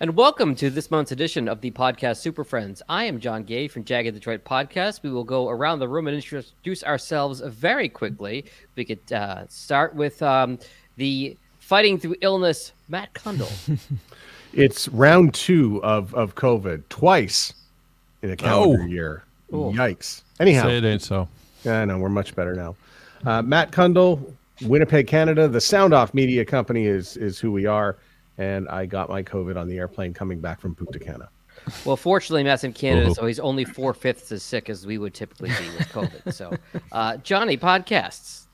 And welcome to this month's edition of the podcast Superfriends. I am John Gay from Jagged Detroit Podcast. We will go around the room and introduce ourselves very quickly. We could start with the fighting through illness, Matt Kundle. It's round 2 of COVID, twice in a calendar year. Ooh. Yikes. Anyhow. Say it ain't so. Yeah, I know. We're much better now. Matt Kundle, Winnipeg, Canada. The Sound Off Media Company is who we are. And I got my COVID on the airplane coming back from Punta Cana. Well, fortunately, Matt's in Canada, so he's only 4/5 as sick as we would typically be with COVID. So, Johnny, podcasts.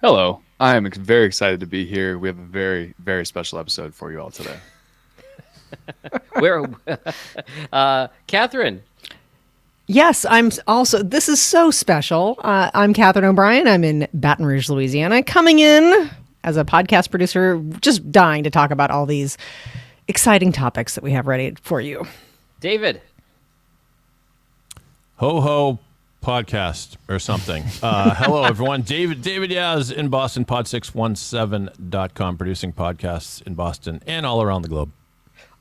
Hello. I am very excited to be here. We have a very, very special episode for you all today. Where, Catherine? Yes, I'm also. This is so special. I'm Catherine O'Brien. I'm in Baton Rouge, Louisiana, coming in as a podcast producer, just dying to talk about all these exciting topics that we have ready for you. David. Ho ho podcast or something. Hello, everyone. David Yaz in Boston, pod617.com, producing podcasts in Boston and all around the globe.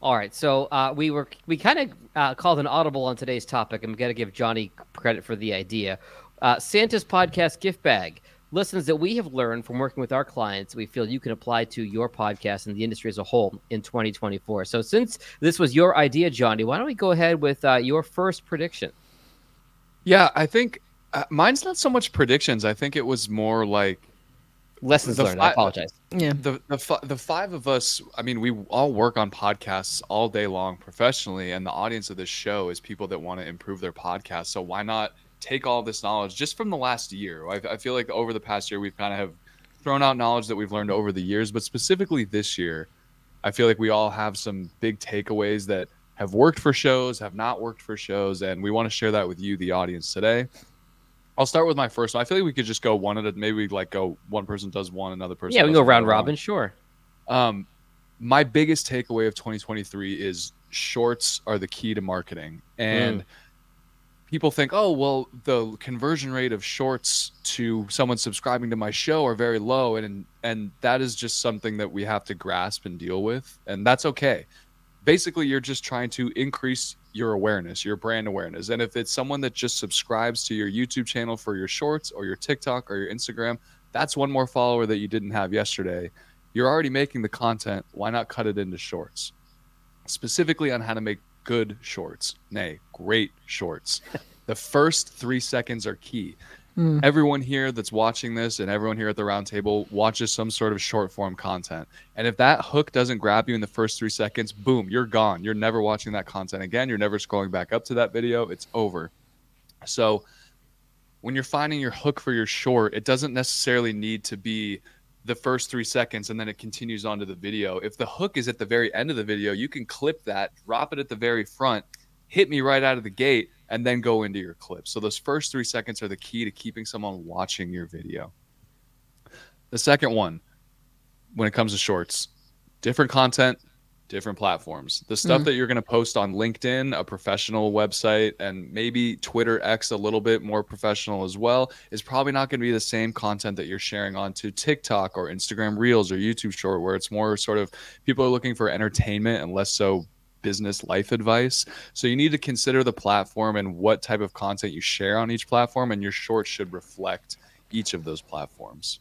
All right, so we kind of called an audible on today's topic. I'm going to give Johnny credit for the idea. Santa's podcast Giftbag. Lessons that we have learned from working with our clients, we feel you can apply to your podcast and the industry as a whole in 2024. So since this was your idea, Johnny, why don't we go ahead with your first prediction? Yeah, I think mine's not so much predictions. I think it was more like lessons learned. I apologize. Yeah. The five of us, I mean, we all work on podcasts all day long professionally, and the audience of this show is people that want to improve their podcast. So why not take all this knowledge just from the last year? I feel like over the past year, we've kind of have thrown out knowledge that we've learned over the years, but specifically this year, I feel like we all have some big takeaways that have worked for shows, have not worked for shows, and we want to share that with you, the audience, today. I'll start with my first one. I feel like we could just go one at a, maybe we like go one person does one, another person. Yeah, we does can go round another robin, one. sure. My biggest takeaway of 2023 is shorts are the key to marketing. And people think, oh, well, the conversion rate of shorts to someone subscribing to my show are very low. And that is just something that we have to grasp and deal with. And that's okay. Basically, you're just trying to increase your awareness, your brand awareness. And if it's someone that just subscribes to your YouTube channel for your shorts or your TikTok or your Instagram, that's one more follower that you didn't have yesterday. You're already making the content. Why not cut it into shorts? Specifically on how to make good shorts, nay, great shorts. The first 3 seconds are key. Everyone here that's watching this and everyone here at the round table watches some sort of short form content. And if that hook doesn't grab you in the first 3 seconds, boom, you're gone. You're never watching that content again. You're never scrolling back up to that video. It's over. So when you're finding your hook for your short, it doesn't necessarily need to be the first 3 seconds and then it continues on to the video. If the hook is at the very end of the video, you can clip that, drop it at the very front, hit me right out of the gate, and then go into your clip. So those first 3 seconds are the key to keeping someone watching your video. The second one, when it comes to shorts, different content, different platforms. The stuff that you're going to post on LinkedIn, a professional website, and maybe Twitter X a little bit more professional as well, is probably not going to be the same content that you're sharing onto TikTok or Instagram Reels or YouTube Short, where it's more sort of people are looking for entertainment and less so business life advice. So you need to consider the platform and what type of content you share on each platform, and your short should reflect each of those platforms.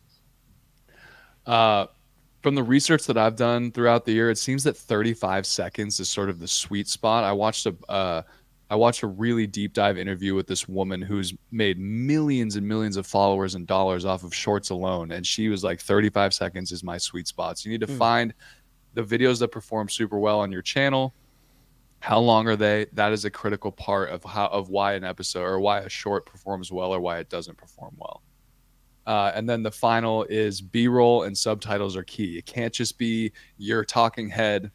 From the research that I've done throughout the year, it seems that 35 seconds is sort of the sweet spot. I watched a really deep dive interview with this woman who's made millions and millions of followers and dollars off of shorts alone, and she was like 35 seconds is my sweet spot. So you need to find the videos that perform super well on your channel. How long are they? That is a critical part of why an episode or why a short performs well or why it doesn't perform well. And then the final is B-roll and subtitles are key. It can't just be your talking head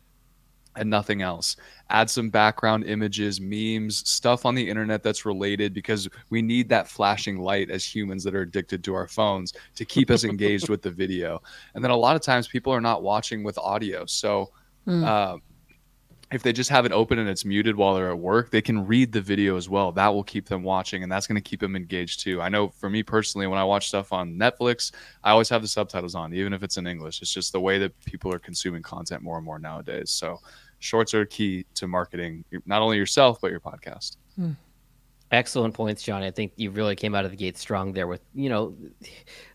and nothing else. Add some background images, memes, stuff on the internet that's related, because we need that flashing light as humans that are addicted to our phones to keep us engaged with the video. And then a lot of times people are not watching with audio. So if they just have it open and it's muted while they're at work, they can read the video as well. That will keep them watching, and that's going to keep them engaged too. I know for me personally, when I watch stuff on Netflix, I always have the subtitles on, even if it's in English. It's just the way that people are consuming content more and more nowadays. So shorts are key to marketing, not only yourself, but your podcast. Excellent points, Johnny. I think you really came out of the gate strong there with,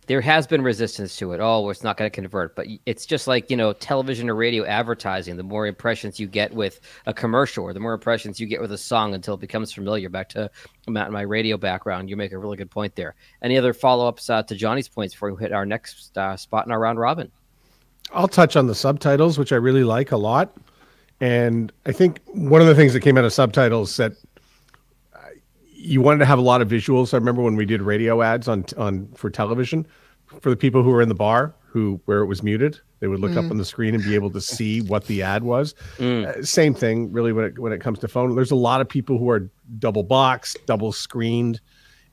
there has been resistance to it. Oh, well, it's not going to convert. But it's just like, television or radio advertising. The more impressions you get with a commercial or the more impressions you get with a song until it becomes familiar. Back to my radio background, you make a really good point there. Any other follow-ups to Johnny's points before we hit our next spot in our round robin? I'll touch on the subtitles, which I really like a lot. And I think one of the things that came out of subtitles that you wanted to have a lot of visuals. I remember when we did radio ads on for television, for the people who were in the bar where it was muted, they would look up on the screen and be able to see what the ad was. Same thing, really, when it comes to phone. There's a lot of people who are double boxed, double screened,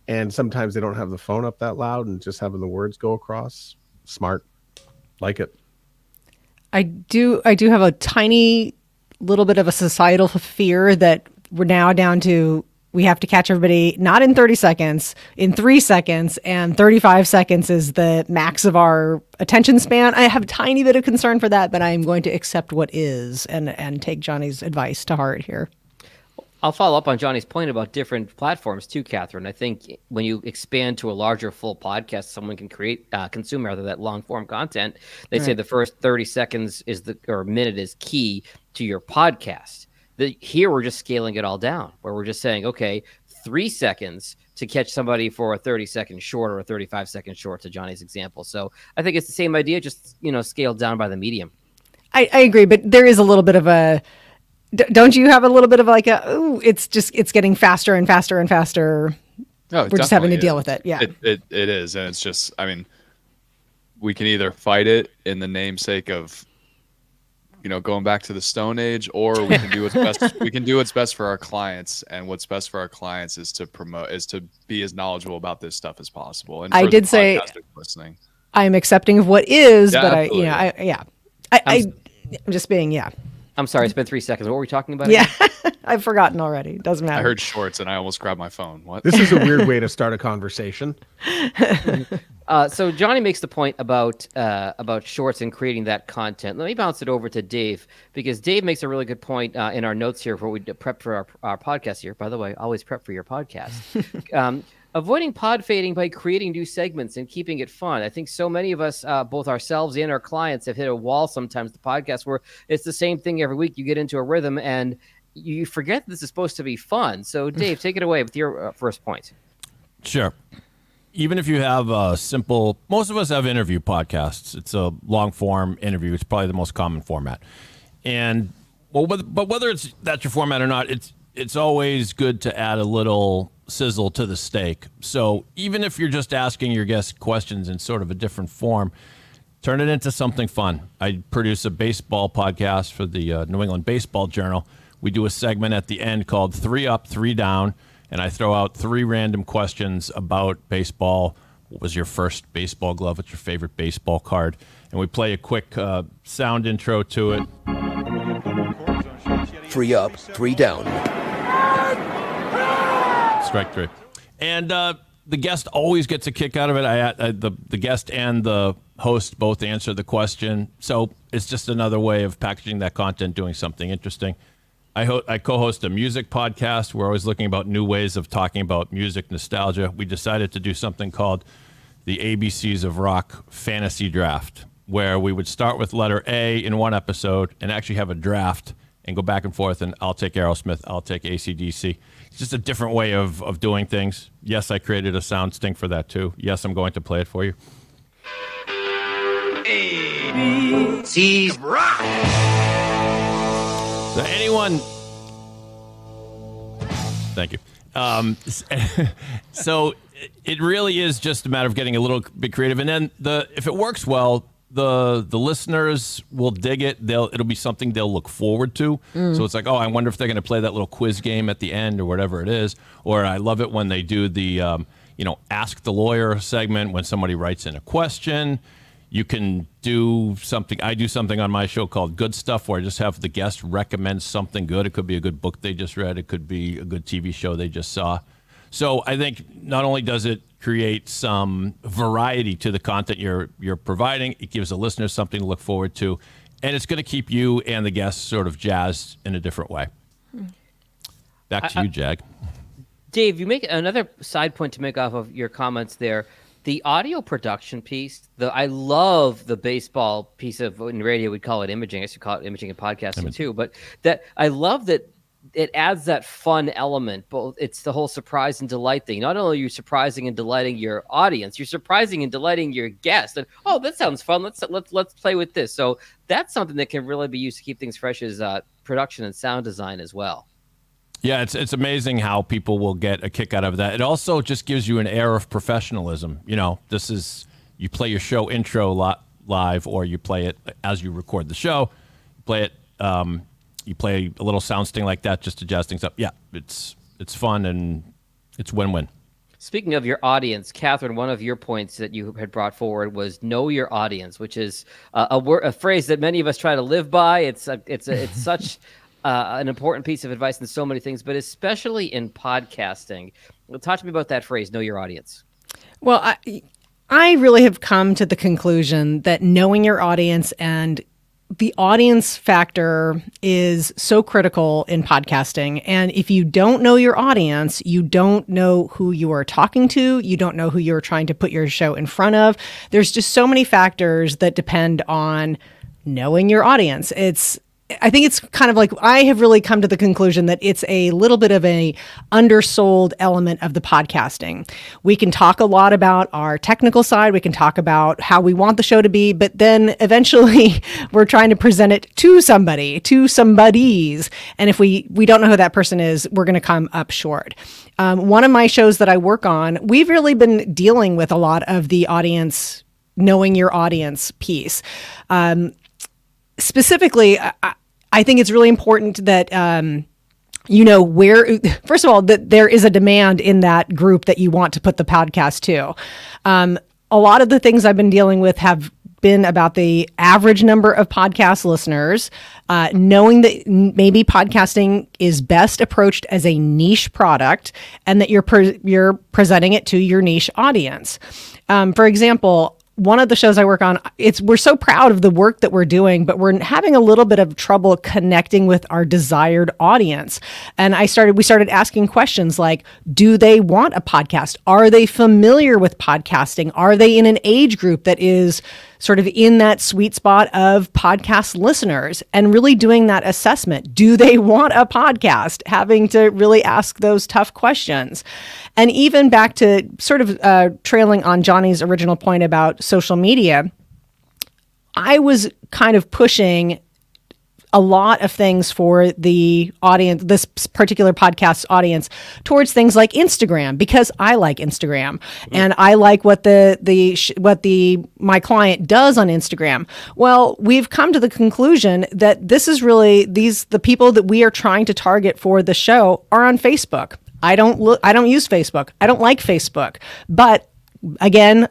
and sometimes they don't have the phone up that loud and just having the words go across. Smart, like it. I do have a tiny little bit of a societal fear that we're now down to. We have to catch everybody not in 30 seconds, in 3 seconds, and 35 seconds is the max of our attention span. I have a tiny bit of concern for that, but I'm going to accept what is and take Johnny's advice to heart here. I'll follow up on Johnny's point about different platforms too, Catherine. I think when you expand to a larger full podcast, someone can consume rather that long form content. They say the first 30 seconds or minute is key to your podcast. Here we're just scaling it all down, where we're just saying, okay, 3 seconds to catch somebody for a 30-second short or a 35-second short, to Johnny's example. So I think it's the same idea, just scaled down by the medium. I agree, but there is a little bit of a. Don't you have a little bit of like it's getting faster and faster and faster. No, we're just having to deal with it. Yeah, it is, and it's just. I mean, we can either fight it in the namesake of, going back to the Stone Age, or we can do what's best. We can do what's best for our clients, and what's best for our clients is to be as knowledgeable about this stuff as possible. And I did say listening. I'm accepting of what is, but absolutely. I'm just being I'm sorry, it's been 3 seconds. What were we talking about? Yeah, I've forgotten already. Doesn't matter. I heard shorts and I almost grabbed my phone. What? This is a weird way to start a conversation. So Johnny makes the point about shorts and creating that content. Let me bounce it over to Dave, because Dave makes a really good point in our notes here for what we prep for our podcast here. By the way, always prep for your podcast. Avoiding pod fading by creating new segments and keeping it fun. I think so many of us, both ourselves and our clients, have hit a wall sometimes, the podcast, where it's the same thing every week. You get into a rhythm and you forget this is supposed to be fun. So Dave, take it away with your first point. Sure. Even if you have a simple, most of us have interview podcasts. It's a long form interview. It's probably the most common format. And but whether that's your format or not, it's always good to add a little sizzle to the steak. So even if you're just asking your guests questions in sort of a different form, turn it into something fun. I produce a baseball podcast for the New England Baseball Journal. We do a segment at the end called 3 Up, 3 Down, and I throw out 3 random questions about baseball. What was your first baseball glove? What's your favorite baseball card? And we play a quick sound intro to it. 3 up, 3 down. Strike 3. And the guest always gets a kick out of it. The guest and the host both answer the question. So it's just another way of packaging that content, doing something interesting. I co-host a music podcast. We're always looking about new ways of talking about music nostalgia. We decided to do something called the ABCs of Rock Fantasy Draft, where we would start with letter A in one episode and actually have a draft and go back and forth, and I'll take Aerosmith, I'll take AC/DC. It's just a different way of doing things. Yes, I created a sound sting for that too. Yes, I'm going to play it for you. ABC's Rock. So anyone... Thank you. So it really is just a matter of getting a little bit creative. And then if it works well, the listeners will dig it. It'll be something they'll look forward to. So it's like, oh, I wonder if they're going to play that little quiz game at the end or whatever it is. Or I love it when they do the Ask the Lawyer segment when somebody writes in a question. You can do something. I do something on my show called Good Stuff, where I just have the guest recommend something good. It could be a good book they just read. It could be a good TV show they just saw. So I think not only does it create some variety to the content you're providing, it gives the listener something to look forward to, and it's going to keep you and the guests sort of jazzed in a different way. Back to you, Jag. Dave, you make another side point to make off of your comments there. The audio production piece, I love the baseball piece of, in radio we'd call it imaging. I used to call it imaging and podcasting too. But that I love that it adds that fun element. But it's the whole surprise and delight thing. Not only are you surprising and delighting your audience, you're surprising and delighting your guest. And oh, that sounds fun. Let's play with this. So that's something that can really be used to keep things fresh as production and sound design as well. Yeah, it's amazing how people will get a kick out of that. It also just gives you an air of professionalism. You know, this is, you play your show intro live, or you play it as you record the show. You play it, you play a little sound sting like that, just to jazz things up. Yeah, it's fun, and it's win-win. Speaking of your audience, Catherine, one of your points that you had brought forward was know your audience, which is a phrase that many of us try to live by. It's such an important piece of advice in so many things, but especially in podcasting. Talk to me about that phrase, know your audience. Well, I really have come to the conclusion that knowing your audience and the audience factor is so critical in podcasting. And if you don't know your audience, you don't know who you are talking to. You don't know who you're trying to put your show in front of. There's just so many factors that depend on knowing your audience. I think it's kind of like, I have really come to the conclusion that it's a little bit of a undersold element of the podcasting. We can talk a lot about our technical side. We can talk about how we want the show to be, but then eventually we're trying to present it to somebody, to somebodies. And if we don't know who that person is, we're going to come up short. One of my shows that I work on, we've really been dealing with a lot of the audience, knowing your audience piece. Specifically, I think it's really important that, first of all, that there is a demand in that group that you want to put the podcast to. A lot of the things I've been dealing with have been about the average number of podcast listeners, knowing that maybe podcasting is best approached as a niche product and that you're presenting it to your niche audience. For example, one of the shows I work on, we're so proud of the work that we're doing, but we're having a little bit of trouble connecting with our desired audience. And we started asking questions like, do they want a podcast? Are they familiar with podcasting? Are they in an age group that is sort of in that sweet spot of podcast listeners? And really doing that assessment. Do they want a podcast? Having to really ask those tough questions. And even back to sort of trailing on Johnny's original point about social media, I was kind of pushing a lot of things for the audience, this particular podcast audience, towards things like Instagram, because I like Instagram and I like what my client does on Instagram. Well, we've come to the conclusion that this is really the people that we are trying to target for the show are on Facebook. I don't use Facebook. I don't like Facebook, but again,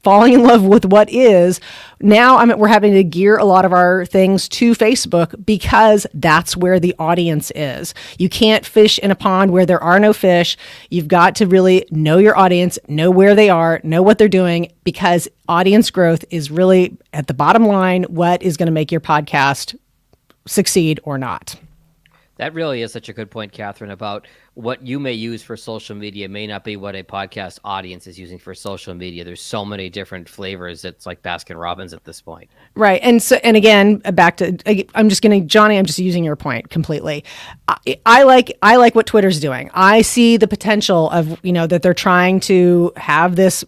falling in love with what is, now we're having to gear a lot of our things to Facebook because that's where the audience is. You can't fish in a pond where there are no fish. You've got to really know your audience, know where they are, know what they're doing, because audience growth is really, at the bottom line, what is going to make your podcast succeed or not. That really is such a good point, Catherine, about what you may use for social media may not be what a podcast audience is using for social media. There's so many different flavors. It's like Baskin Robbins at this point. Right. And again, back to, Johnny, I'm just using your point completely. I like what Twitter's doing. I see the potential of, that they're trying to have this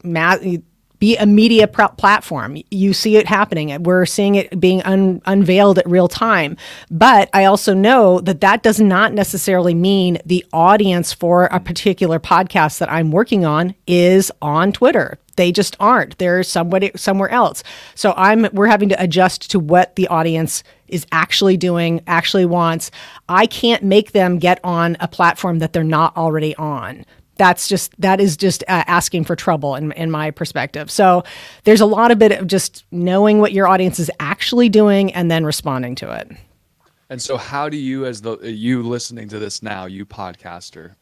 be a media platform. You see it happening. We're seeing it being unveiled at real time. But I also know that does not necessarily mean the audience for a particular podcast that I'm working on is on Twitter. They just aren't. They're somewhere else. So we're having to adjust to what the audience is actually doing, actually wants. I can't make them get on a platform that they're not already on. that is just asking for trouble in my perspective. So there's a lot of bit of just knowing what your audience is actually doing and then responding to it. And so how do you, as you listening to this now, you podcaster,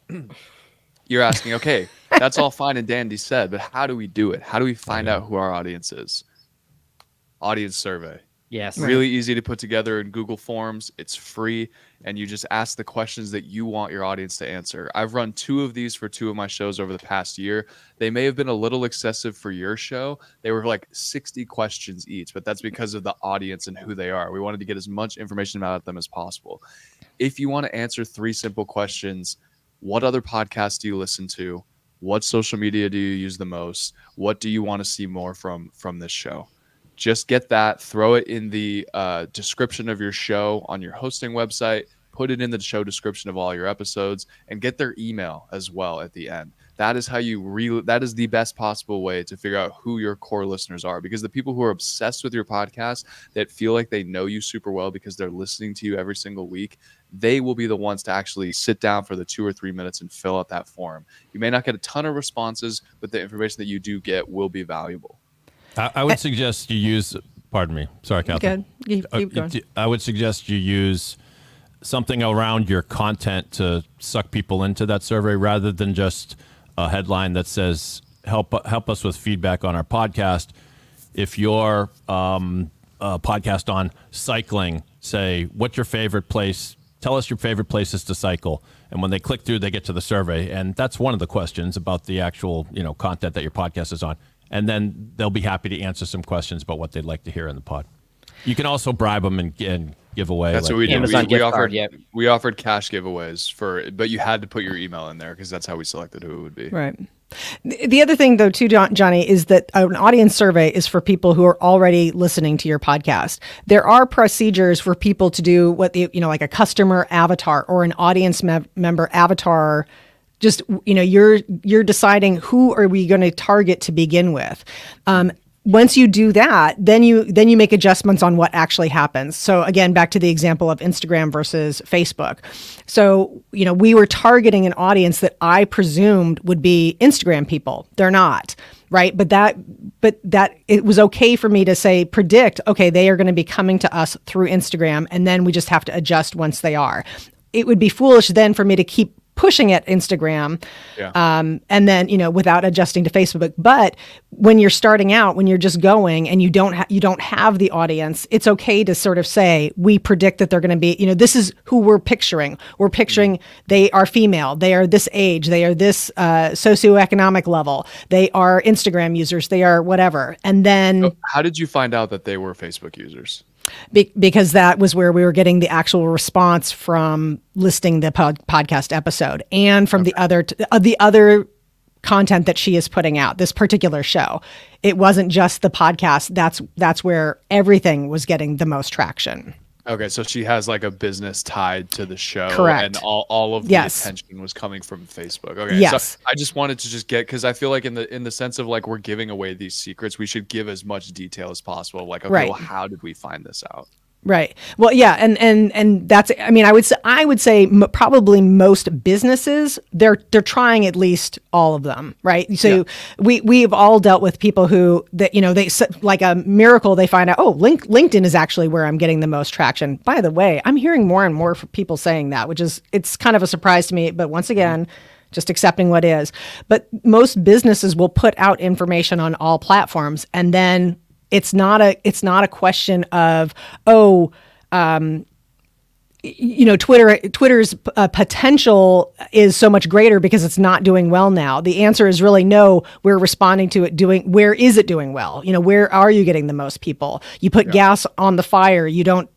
you're asking, okay, that's all fine and dandy said, but how do we do it? How do we find out who our audience is? Audience survey. Yes. Really easy to put together in Google Forms. It's free, and you just ask the questions that you want your audience to answer. I've run 2 of these for 2 of my shows over the past year. They may have been a little excessive for your show. They were like 60 questions each, but that's because of the audience and who they are. We wanted to get as much information about them as possible. If you want to answer 3 simple questions, what other podcasts do you listen to? What social media do you use the most? What do you want to see more from this show? Just get that, throw it in the description of your show on your hosting website, put it in the show description of all your episodes, and get their email as well at the end. That is how that is the best possible way to figure out who your core listeners are, because the people who are obsessed with your podcast, that feel like they know you super well because they're listening to you every single week, they will be the ones to actually sit down for the 2 or 3 minutes and fill out that form. You may not get a ton of responses, but the information that you do get will be valuable. I would suggest you use, pardon me, sorry, Catherine. Good. Keep going. I would suggest you use something around your content to suck people into that survey rather than just a headline that says, help us with feedback on our podcast. If you're a podcast on cycling, say, what's your favorite place? Tell us your favorite places to cycle. And when they click through, they get to the survey. And that's one of the questions about the actual, content that your podcast is on. And then they'll be happy to answer some questions about what they'd like to hear in the pod. You can also bribe them and give away. That's what we did. Amazon gift card, we offered cash giveaways but you had to put your email in there because that's how we selected who it would be. Right. The other thing, though, too, Johnny, is that an audience survey is for people who are already listening to your podcast. There are procedures for people to do like a customer avatar or an audience member avatar. Just, you're deciding who are we going to target to begin with. Once you do that, then you make adjustments on what actually happens. So again, back to the example of Instagram versus Facebook. So, we were targeting an audience that I presumed would be Instagram people. They're not, right? But that it was okay for me to predict, okay, they are going to be coming to us through Instagram, and then we just have to adjust once they are. It would be foolish then for me to keep pushing at Instagram, and then without adjusting to Facebook. But when you're starting out, when you're just going and you don't have the audience, it's okay to sort of say, we predict that they're going to be, this is who we're picturing. We're picturing they are female, they are this age, they are this socioeconomic level, they are Instagram users, they are whatever. And then, how did you find out that they were Facebook users? Because that was where we were getting the actual response from listing the podcast episode and from the other content that she is putting out, this particular show. It wasn't just the podcast. That's where everything was getting the most traction. Okay, so she has like a business tied to the show. Correct. And all of the attention was coming from Facebook. Okay, yes. So I just wanted to get, because I feel like in the sense of like we're giving away these secrets, we should give as much detail as possible. Like, okay, well, how did we find this out? Right. Well, yeah, and that's, I would say probably most businesses, they're trying at least all of them, right? So we've all dealt with people who they like a miracle, they find out, oh, LinkedIn is actually where I'm getting the most traction. By the way, I'm hearing more and more people saying that, it's kind of a surprise to me, but once again, just accepting what is. But most businesses will put out information on all platforms, and then it's not a question of, Twitter's potential is so much greater because it's not doing well now. The answer is really no. We're responding to it where is it doing well? Where are you getting the most people? You put gas on the fire. You don't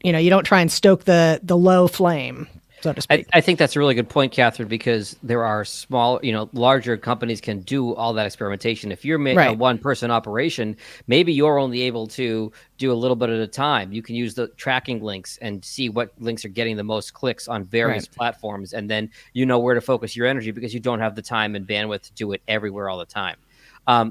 try and stoke the low flame, so to speak. I think that's a really good point, Catherine, because there are small, larger companies can do all that experimentation. If you're a one-person operation, maybe you're only able to do a little bit at a time. You can use the tracking links and see what links are getting the most clicks on various platforms, and then you know where to focus your energy because you don't have the time and bandwidth to do it everywhere all the time.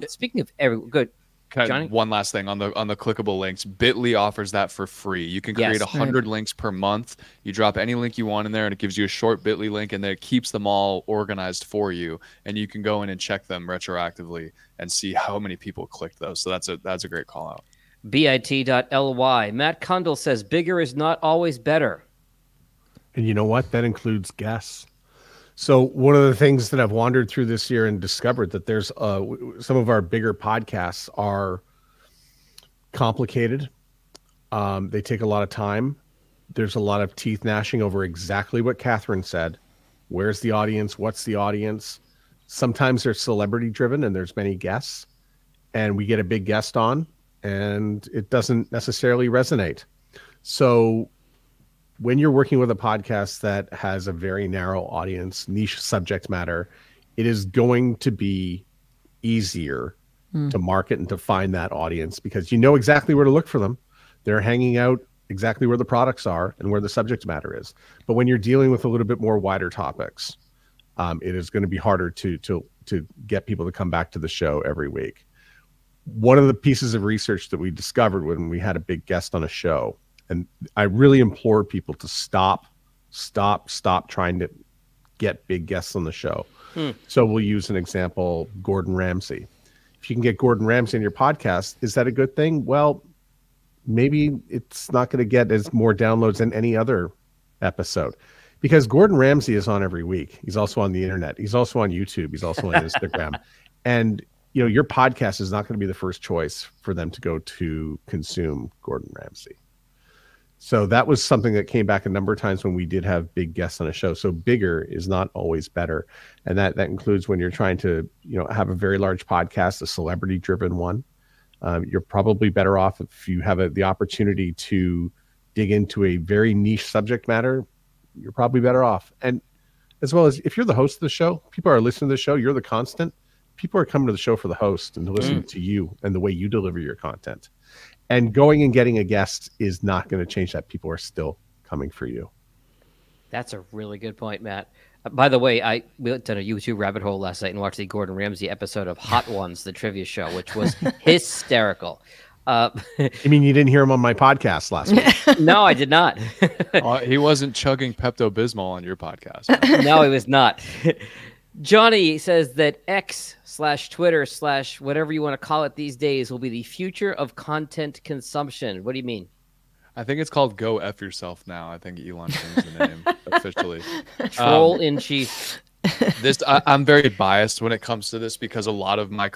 Speaking of good. Johnny? One last thing on the clickable links. Bitly offers that for free. You can create Yes. 100 links per month. You drop any link you want in there, and it gives you a short Bitly link, and then it keeps them all organized for you. And you can go in and check them retroactively and see how many people clicked those. So that's a great call out. bit.ly. Matt Kundle says bigger is not always better. And you know what? That includes guests. So one of the things that I've wandered through this year and discovered that there's some of our bigger podcasts are complicated. They take a lot of time. There's a lot of teeth gnashing over exactly what Catherine said. Where's the audience? What's the audience? Sometimes they're celebrity driven and there's many guests, and we get a big guest on and it doesn't necessarily resonate. So when you're working with a podcast that has a very narrow audience, niche subject matter, it is going to be easier to market and to find that audience because you know exactly where to look for them. They're hanging out exactly where the products are and where the subject matter is. But when you're dealing with a little bit more wider topics, it is going to be harder to get people to come back to the show every week. One of the pieces of research that we discovered when we had a big guest on a show, and I really implore people to stop trying to get big guests on the show. So we'll use an example, Gordon Ramsay. If you can get Gordon Ramsay in your podcast, is that a good thing? Well, maybe it's not going to get as more downloads than any other episode because Gordon Ramsay is on every week. He's also on the internet. He's also on YouTube. He's also on Instagram. And you know, your podcast is not going to be the first choice for them to go to consume Gordon Ramsay. So that was something that came back a number of times when we did have big guests on a show. So bigger is not always better. And that includes when you're trying to, you know, have a very large podcast, a celebrity driven one. You're probably better off if you have the opportunity to dig into a very niche subject matter. You're probably better off. And as well as if you're the host of the show, people are listening to the show, you're the constant. People are coming to the show for the host and to listen to you and the way you deliver your content. And going and getting a guest is not going to change that. People are still coming for you. That's a really good point, Matt. By the way, we went down a YouTube rabbit hole last night and watched the Gordon Ramsay episode of Hot Ones, the trivia show, which was hysterical. You mean you didn't hear him on my podcast last week? No, I did not. He wasn't chugging Pepto-Bismol on your podcast. No, he was not. Johnny says that X/Twitter/ whatever you want to call it these days will be the future of content consumption. What do you mean? I think it's called Go F Yourself now. I think Elon changed the name officially. Troll in chief. I'm very biased when it comes to this because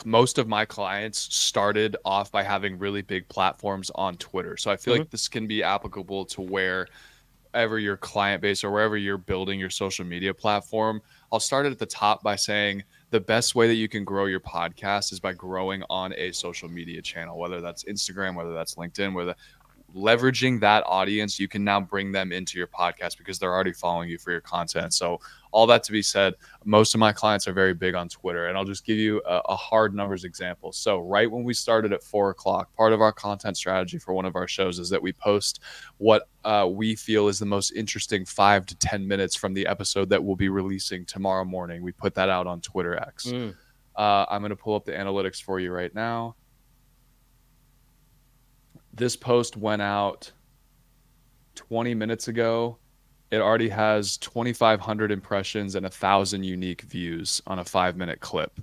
most of my clients started off by having really big platforms on Twitter. So I feel like this can be applicable to wherever your client base or wherever you're building your social media platform. I'll start it at the top by saying the best way that you can grow your podcast is by growing on a social media channel, whether that's Instagram, whether that's LinkedIn, leveraging that audience, you can now bring them into your podcast because they're already following you for your content. So all that to be said, most of my clients are very big on Twitter, and I'll just give you a hard numbers example. So right when we started at 4:00, part of our content strategy for one of our shows is that we post what we feel is the most interesting 5 to 10 minutes from the episode that we'll be releasing tomorrow morning. We put that out on Twitter X. I'm going to pull up the analytics for you right now. This post went out 20 minutes ago. It already has 2,500 impressions and 1,000 unique views on a 5-minute clip.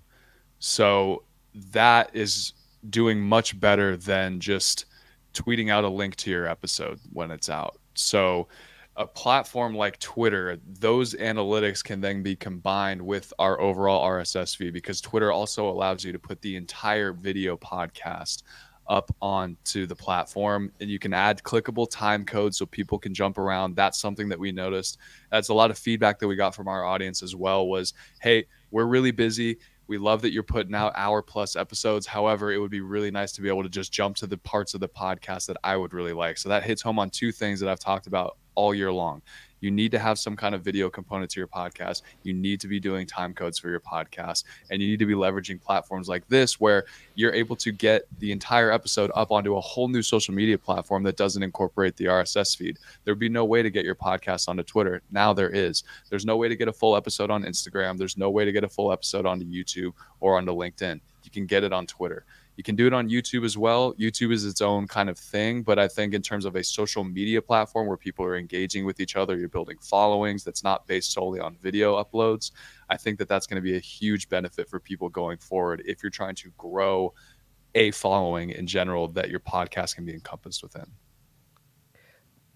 So that is doing much better than just tweeting out a link to your episode when it's out. So a platform like Twitter, those analytics can then be combined with our overall RSS feed because Twitter also allows you to put the entire video podcast up onto the platform, and you can add clickable time codes so people can jump around. That's something that we noticed. That's a lot of feedback that we got from our audience as well was, hey, we're really busy. We love that you're putting out hour-plus episodes. However, it would be really nice to be able to just jump to the parts of the podcast that I would really like. So that hits home on two things that I've talked about all year long. You need to have some kind of video component to your podcast. You need to be doing time codes for your podcast. And you need to be leveraging platforms like this where you're able to get the entire episode up onto a whole new social media platform that doesn't incorporate the RSS feed. There'd be no way to get your podcast onto Twitter. Now there is. There's no way to get a full episode on Instagram. There's no way to get a full episode onto YouTube or onto LinkedIn. You can get it on Twitter. You can do it on YouTube as well. YouTube is its own kind of thing, but I think in terms of a social media platform where people are engaging with each other, you're building followings that's not based solely on video uploads. I think that that's going to be a huge benefit for people going forward if you're trying to grow a following in general that your podcast can be encompassed within.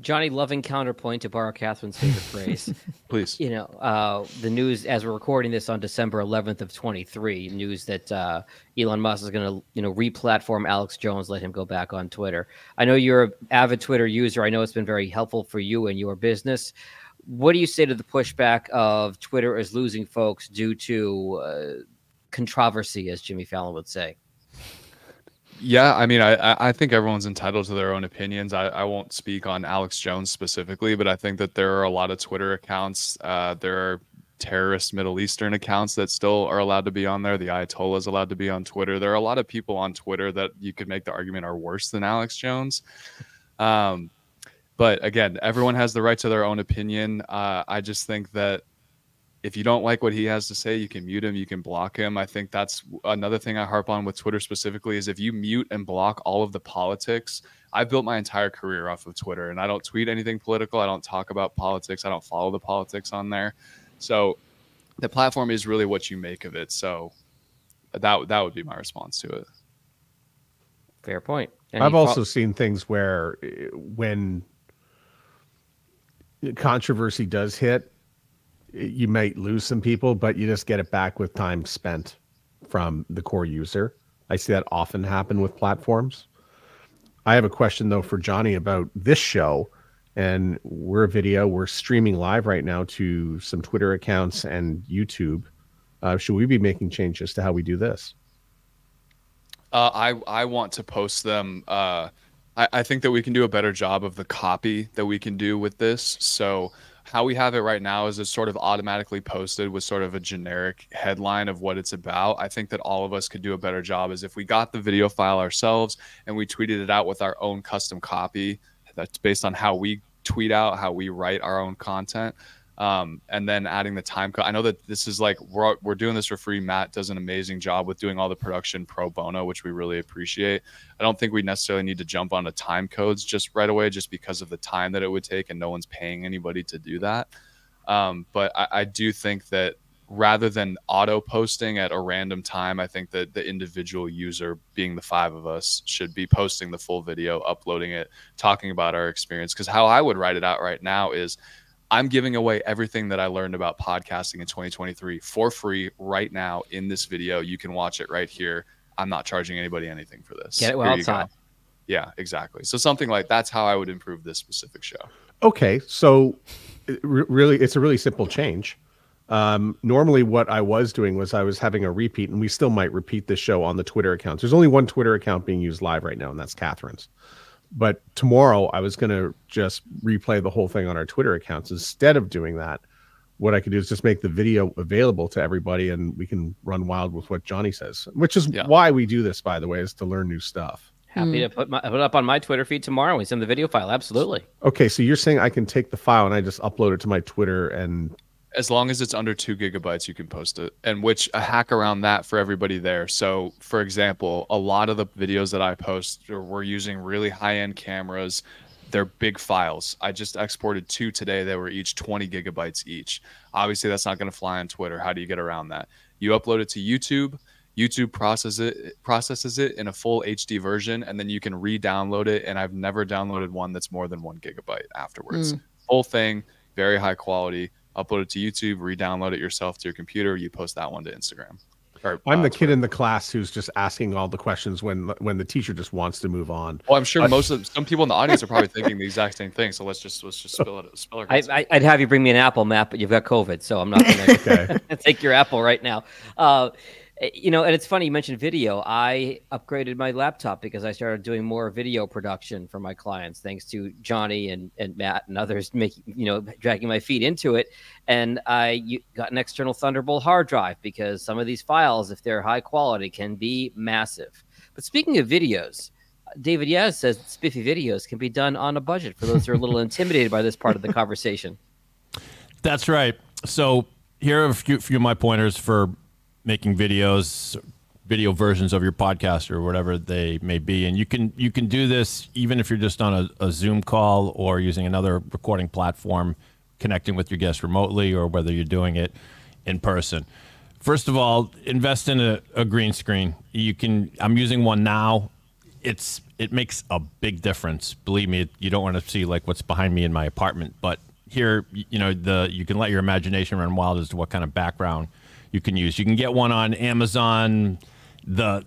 Johnny, loving counterpoint, to borrow Catherine's favorite phrase. Please. The news as we're recording this on December 11th of 23, news that Elon Musk is going to, re-platform Alex Jones, let him go back on Twitter. I know you're an avid Twitter user. I know it's been very helpful for you and your business. What do you say to the pushback of Twitter is losing folks due to controversy, as Jimmy Fallon would say? Yeah, I mean, I think everyone's entitled to their own opinions. I won't speak on Alex Jones specifically, but I think that there are a lot of Twitter accounts. There are terrorist Middle Eastern accounts that still are allowed to be on there. The Ayatollah is allowed to be on Twitter. There are a lot of people on Twitter that you could make the argument are worse than Alex Jones. But again, everyone has the right to their own opinion. I just think that if you don't like what he has to say, you can mute him, you can block him. I think that's another thing I harp on with Twitter specifically is if you mute and block all of the politics. I've built my entire career off of Twitter, and I don't tweet anything political. I don't talk about politics. I don't follow the politics on there. So the platform is really what you make of it. So that would be my response to it. Fair point. I've also seen things where when controversy does hit, you might lose some people, but you just get it back with time spent from the core user. I see that often happen with platforms. I have a question, though, for Johnny about this show. And we're streaming live right now to some Twitter accounts and YouTube. Should we be making changes to how we do this? I want to post them. I think that we can do a better job of the copy that we can do with this. So how we have it right now is it's sort of automatically posted with sort of a generic headline of what it's about. I think that all of us could do a better job is if we got the video file ourselves and we tweeted it out with our own custom copy that's based on how we tweet out, how we write our own content. And then adding the time code. I know that this is like we're doing this for free. Matt does an amazing job with doing all the production pro bono, which we really appreciate. I don't think we necessarily need to jump onto time codes just right away, just because of the time that it would take, and no one's paying anybody to do that. But I do think that rather than auto posting at a random time, I think that the individual user, being the 5 of us, should be posting the full video, uploading it, talking about our experience. Because how I would write it out right now is, I'm giving away everything that I learned about podcasting in 2023 for free right now in this video. You can watch it right here. I'm not charging anybody anything for this. Get it while it's hot. Yeah, exactly. So something like that's how I would improve this specific show. Okay, so really, it's a really simple change. Normally what I was doing was I was having a repeat, and we still might repeat this show on the Twitter accounts. There's only one Twitter account being used live right now, and that's Catherine's. But tomorrow I was going to just replay the whole thing on our Twitter accounts. Instead of doing that, what I could do is just make the video available to everybody, and we can run wild with what Johnny says, which is why we do this, by the way, is to learn new stuff. Happy to put it up on my Twitter feed tomorrow. We send the video file. Absolutely. Okay, so you're saying I can take the file and I just upload it to my Twitter, and as long as it's under 2 gigabytes, you can post it. And which a hack around that for everybody there. So for example, a lot of the videos that I post, we're using really high-end cameras. They're big files. I just exported 2 today that were each 20 gigabytes each. Obviously, that's not going to fly on Twitter. How do you get around that? You upload it to YouTube. YouTube processes it in a full HD version, and then you can re-download it. And I've never downloaded one that's more than 1 gigabyte afterwards. Whole thing, very high quality. Upload it to YouTube, re-download it yourself to your computer. You post that one to Instagram. I'm the kid in the class who's just asking all the questions when the teacher just wants to move on. Well, I'm sure some people in the audience are probably thinking the exact same thing. So let's just spill our guts. I'd have you bring me an apple, Matt, but you've got COVID, so I'm not going to take your apple right now. And it's funny you mentioned video. I upgraded my laptop because I started doing more video production for my clients, thanks to Johnny and Matt and others dragging my feet into it. And I got an external Thunderbolt hard drive because some of these files, if they're high quality, can be massive. But speaking of videos, David Yaz says spiffy videos can be done on a budget for those who are a little intimidated by this part of the conversation. That's right. So here are a few of my pointers for making videos video versions of your podcast or whatever they may be. And you can do this even if you're just on a Zoom call or using another recording platform, connecting with your guests remotely, or whether you're doing it in person. First of all, invest in a green screen. I'm using one now. It makes a big difference. Believe me, you don't want to see like what's behind me in my apartment, but here, you can let your imagination run wild as to what kind of background you can use. You can get one on Amazon. There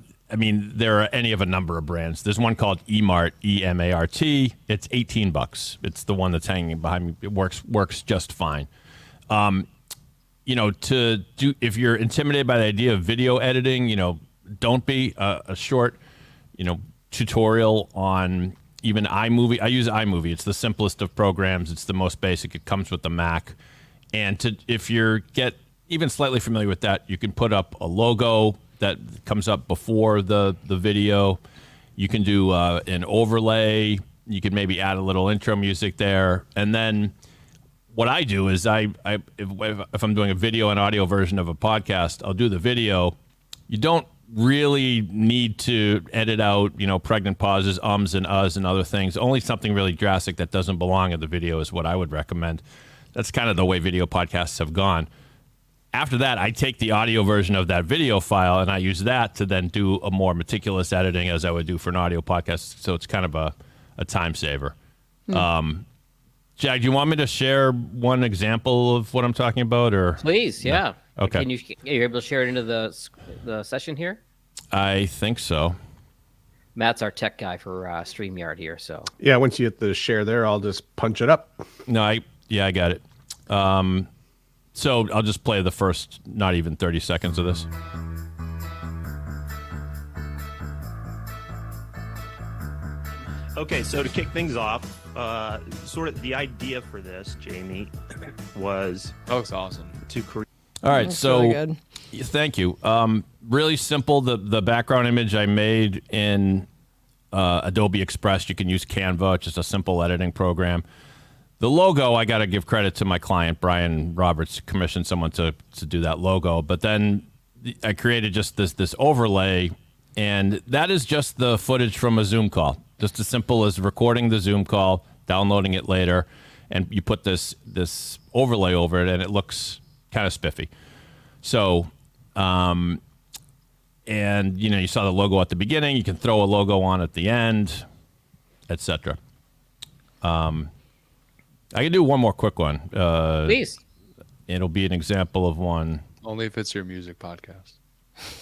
are any of a number of brands. There's one called eMart, E-M-A-R-T. It's $18. It's the one that's hanging behind me. It works just fine. If you're intimidated by the idea of video editing, don't be. A short, tutorial on even iMovie. I use iMovie. It's the simplest of programs. It's the most basic. It comes with the Mac. And if you're even slightly familiar with that, you can put up a logo that comes up before the video. You can do an overlay. You can maybe add a little intro music there. And then what I do is if I'm doing a video and audio version of a podcast, I'll do the video. You don't really need to edit out, pregnant pauses, ums and uhs and other things. Only something really drastic that doesn't belong in the video is what I would recommend. That's kind of the way video podcasts have gone. After that, I take the audio version of that video file and I use that to then do a more meticulous editing as I would do for an audio podcast. So it's kind of a time saver. Jack, do you want me to share one example of what I'm talking about, or? Please, yeah. No? Okay. Are you able to share it into the session here? I think so. Matt's our tech guy for StreamYard here, so. Yeah, once you hit the share there, I'll just punch it up. No, I got it. So I'll just play the first not even 30 seconds of this. Okay, so to kick things off, sort of the idea for this, Jamie, was that looks awesome. To create. All right, That's so really good. Thank you. Really simple. The background image I made in Adobe Express. You can use Canva, just a simple editing program. The logo, I got to give credit to my client, Brian Roberts, commissioned someone to do that logo. But then I created just this overlay, and that is just the footage from a Zoom call. Just as simple as recording the Zoom call, downloading it later, and you put this overlay over it, and it looks kind of spiffy. So, and you saw the logo at the beginning. You can throw a logo on at the end, etc. I can do one more quick one. Please. It'll be an example of one. Only if it's your music podcast.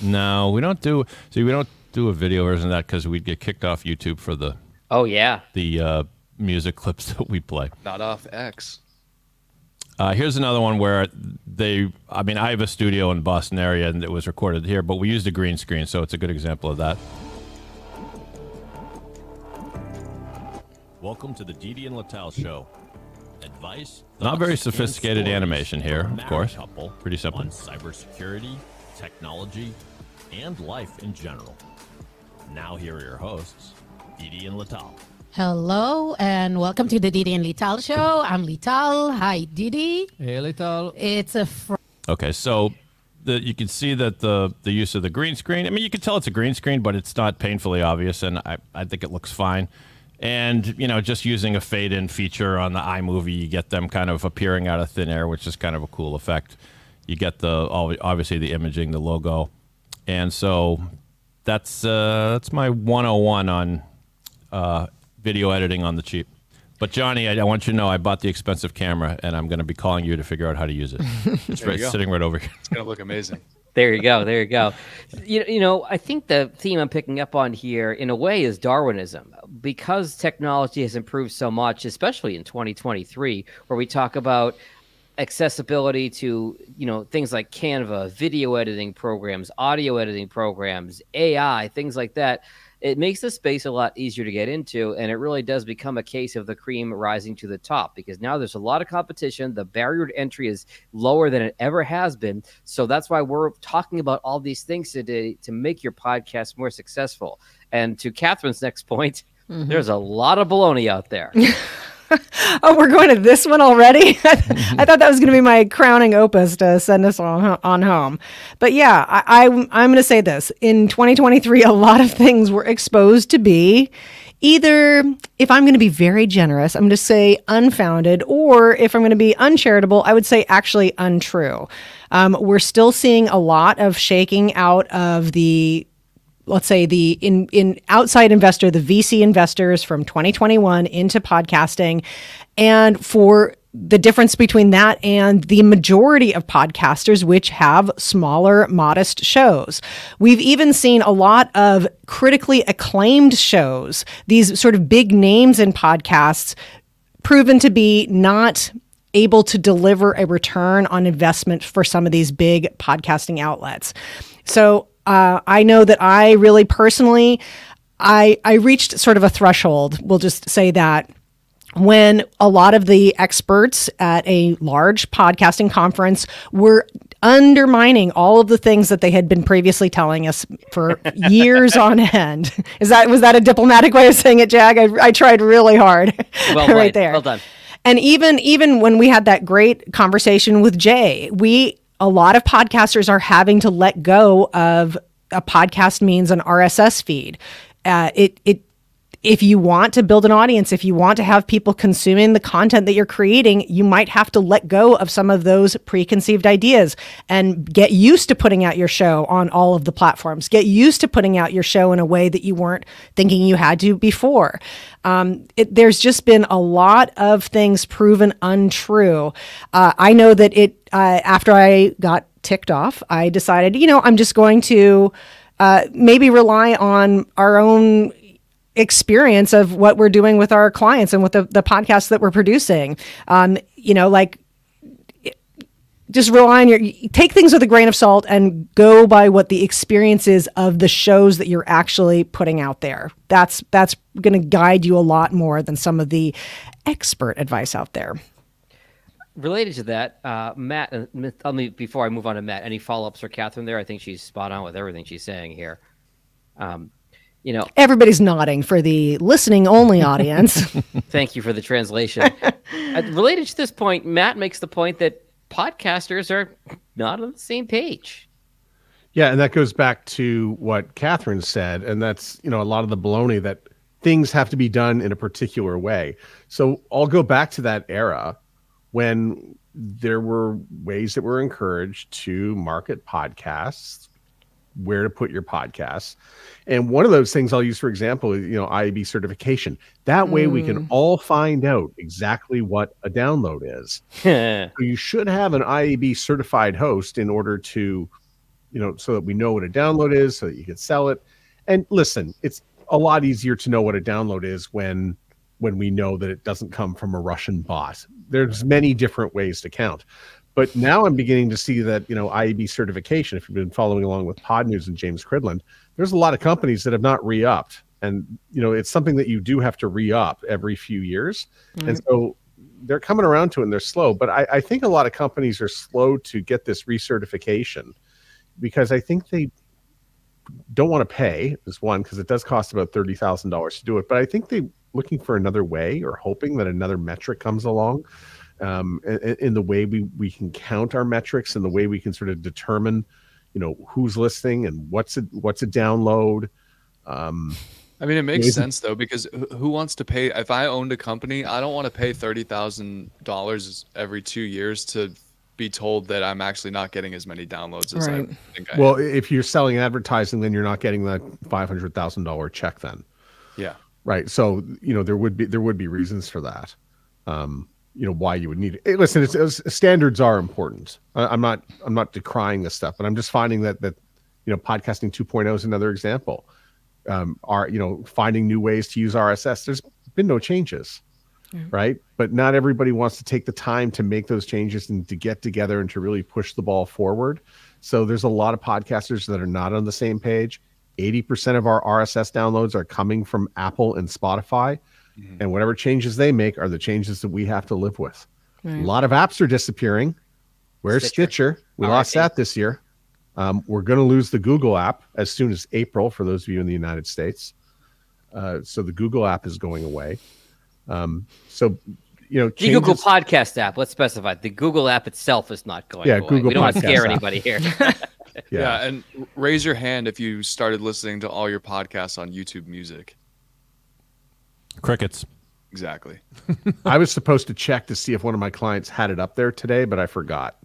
No, we don't do. See, we don't do a video version of that because we'd get kicked off YouTube for the. Oh yeah. The music clips that we play. Not off X. Here's another one where I have a studio in Boston area and it was recorded here, but we used a green screen, so it's a good example of that. Welcome to the Didi and Littell Show. Advice. Not very sophisticated animation here, of course. Couple pretty simple. On cybersecurity, technology, and life in general. Now here are your hosts, Didi and Littell. Hello and welcome to the Didi and Lital Show. I'm Lital. Hi, Didi. Hey, Lital. It's a okay, so you can see that the use of the green screen. I mean, you can tell it's a green screen, but it's not painfully obvious, and I think it looks fine. And just using a fade-in feature on the iMovie, you get them kind of appearing out of thin air, which is kind of a cool effect. You get obviously the imaging, the logo, and so that's my 101 on video editing on the cheap. But Johnny, I want you to know I bought the expensive camera, and I'm going to be calling you to figure out how to use it. It's sitting right over here. It's going to look amazing. There you go. There you go. I think the theme I'm picking up on here, in a way, is Darwinism. Because technology has improved so much, especially in 2023, where we talk about accessibility to, things like Canva, video editing programs, audio editing programs, AI, things like that. It makes the space a lot easier to get into, and it really does become a case of the cream rising to the top, because now there's a lot of competition. The barrier to entry is lower than it ever has been. So that's why we're talking about all these things today to make your podcast more successful. And to Catherine's next point, there's a lot of baloney out there. Oh, we're going to this one already? I thought that was going to be my crowning opus to send us on home. But yeah, I'm going to say this. In 2023, a lot of things were exposed to be either, if I'm going to be very generous, I'm going to say unfounded, or if I'm going to be uncharitable, I would say actually untrue. We're still seeing a lot of shaking out of the, let's say, the in outside investor, the VC investors from 2021 into podcasting. And for the difference between that and the majority of podcasters, which have smaller, modest shows. We've even seen a lot of critically acclaimed shows, these sort of big names in podcasts, proven to be not able to deliver a return on investment for some of these big podcasting outlets. So I know that I really personally, I reached sort of a threshold, we'll just say that, when a lot of the experts at a large podcasting conference were undermining all of the things that they had been previously telling us for years on end. Was that a diplomatic way of saying it, Jag? I tried really hard. Well, right there. Well done. And even when we had that great conversation with Jay, a lot of podcasters are having to let go of a podcast means an RSS feed. If you want to build an audience, if you want to have people consuming the content that you're creating, you might have to let go of some of those preconceived ideas and get used to putting out your show on all of the platforms. Get used to putting out your show in a way that you weren't thinking you had to before. There's just been a lot of things proven untrue. I know that after I got ticked off, I decided, I'm just going to maybe rely on our own experience of what we're doing with our clients and with the podcasts that we're producing. Just rely on take things with a grain of salt and go by what the experience is of the shows that you're actually putting out there. That's going to guide you a lot more than some of the expert advice out there. Related to that, Matt, tell me before I move on to Matt, any follow-ups for Catherine there? I think she's spot on with everything she's saying here. Everybody's nodding for the listening only audience. Thank you for the translation. Related to this point, Matt makes the point that podcasters are not on the same page. Yeah, and that goes back to what Catherine said, and that's, a lot of the baloney that things have to be done in a particular way. So I'll go back to that era when there were ways that were encouraged to market podcasts, where to put your podcasts. And one of those things I'll use, for example, is, IAB certification. That way we can all find out exactly what a download is. So you should have an IAB certified host in order to, so that we know what a download is, so that you can sell it. And listen, it's a lot easier to know what a download is when we know that it doesn't come from a Russian bot. There's many different ways to count. But now I'm beginning to see that, IAB certification, if you've been following along with Pod News and James Cridland, there's a lot of companies that have not re-upped. And, it's something that you do have to re-up every few years. Mm-hmm. And so they're coming around to it and they're slow. But I think a lot of companies are slow to get this recertification because I think they don't want to pay, is one, because it does cost about $30,000 to do it. But I think they're looking for another way or hoping that another metric comes along. In the way we can count our metrics and the way we can sort of determine, who's listening and what's a download. It makes sense though, because who wants to pay? If I owned a company, I don't want to pay $30,000 every 2 years to be told that I'm actually not getting as many downloads as I think I am. Well, if you're selling advertising, then you're not getting that $500,000 check then. Yeah. Right. So, there would be reasons for that. Why you would need it. Listen, standards are important. I'm not decrying this stuff, but I'm just finding that podcasting 2.0 is another example. Finding new ways to use RSS. There's been no changes, right? But not everybody wants to take the time to make those changes and to get together and to really push the ball forward. So there's a lot of podcasters that are not on the same page. 80% of our RSS downloads are coming from Apple and Spotify. And whatever changes they make are the changes that we have to live with. Right. A lot of apps are disappearing. Where's Stitcher? We lost that this year. We're going to lose the Google app as soon as April for those of you in the United States. So the Google app is going away. So, the Google Podcast app. Let's specify the Google app itself is not going away. Google we don't want to Podcast scare app. anybody here. Yeah, and raise your hand if you started listening to all your podcasts on YouTube Music. Crickets. Exactly. I was supposed to check to see if one of my clients had it up there today, but I forgot.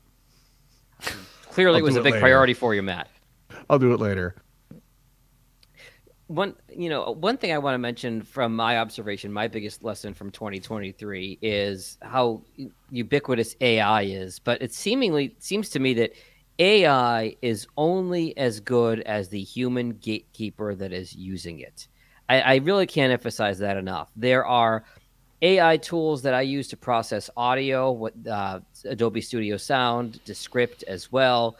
Clearly, I'll it was do a it big later. priority for you, Matt. I'll do it later. One thing I want to mention from my observation, my biggest lesson from 2023 is how ubiquitous AI is. But it seems to me that AI is only as good as the human gatekeeper that is using it. I really can't emphasize that enough. There are AI tools that I use to process audio, Adobe Studio Sound, Descript as well.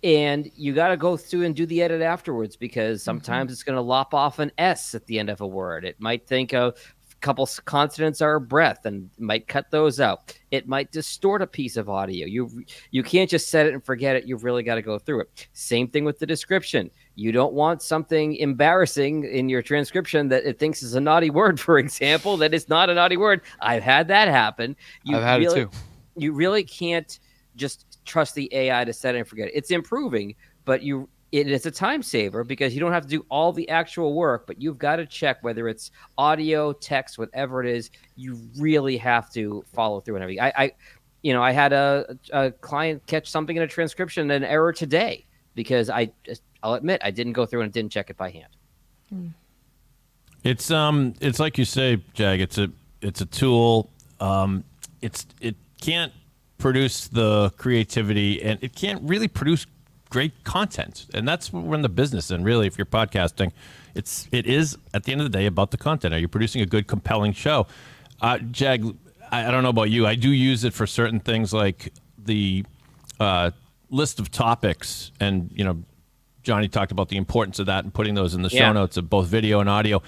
And you got to go through and do the edit afterwards, because sometimes it's going to lop off an S at the end of a word. It might think a couple consonants are a breath and might cut those out. It might distort a piece of audio. You can't just set it and forget it. You've really got to go through it. Same thing with the description. You don't want something embarrassing in your transcription that it thinks is a naughty word, for example, that is not a naughty word. I've had that happen. I've had it too. You really can't just trust the AI to set it and forget it. It's improving, but it's a time saver because you don't have to do all the actual work, but you've got to check whether it's audio, text, whatever it is. You really have to follow through and everything. I had a client catch something in a transcription, an error today, because I'll admit I didn't go through and didn't check it by hand. It's like you say, Jag. It's a tool. It can't produce the creativity, and it can't really produce great content. And that's what we're in the business. And really, if you're podcasting, it is at the end of the day about the content. Are you producing a good, compelling show? Jag, I don't know about you. I do use it for certain things like the list of topics, and Johnny talked about the importance of that and putting those in the show notes of both video and audio.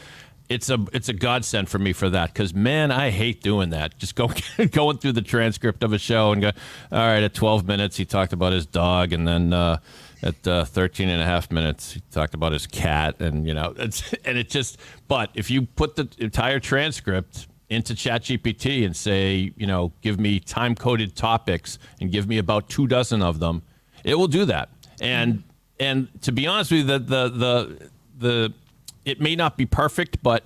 It's a godsend for me for that, because, man, I hate doing that. Just going through the transcript of a show and go, all right, at 12 minutes he talked about his dog, and then at 13 and a half minutes he talked about his cat, and but if you put the entire transcript into ChatGPT and say, give me time-coded topics and give me about 24 of them, it will do that. And to be honest with you, it may not be perfect, but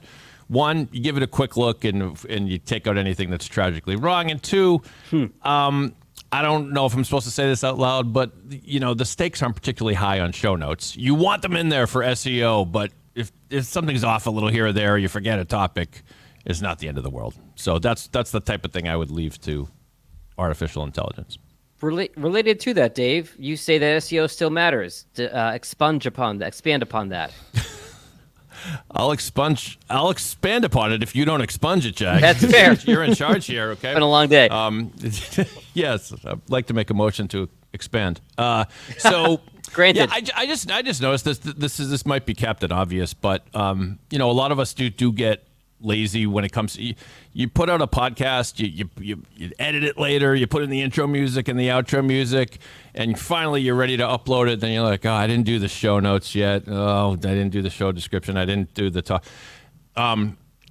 one, you give it a quick look and you take out anything that's tragically wrong. And two, I don't know if I'm supposed to say this out loud, but the stakes aren't particularly high on show notes. You want them in there for SEO, but if something's off a little here or there, or you forget a topic, it's not the end of the world. So that's the type of thing I would leave to artificial intelligence. Related to that, Dave, you say that SEO still matters. Expand upon that. I'll expand upon it if you don't expunge it, Jack. That's fair. You're in charge here, okay? It's been a long day. Yes, I'd like to make a motion to expand. So, granted. Yeah, I just noticed this might be Captain Obvious, but a lot of us do get lazy when it comes to you put out a podcast, you edit it later, you put in the intro music and the outro music, and finally you're ready to upload it. Then you're like, oh, I didn't do the show notes yet. Oh, I didn't do the show description. I didn't do the talk.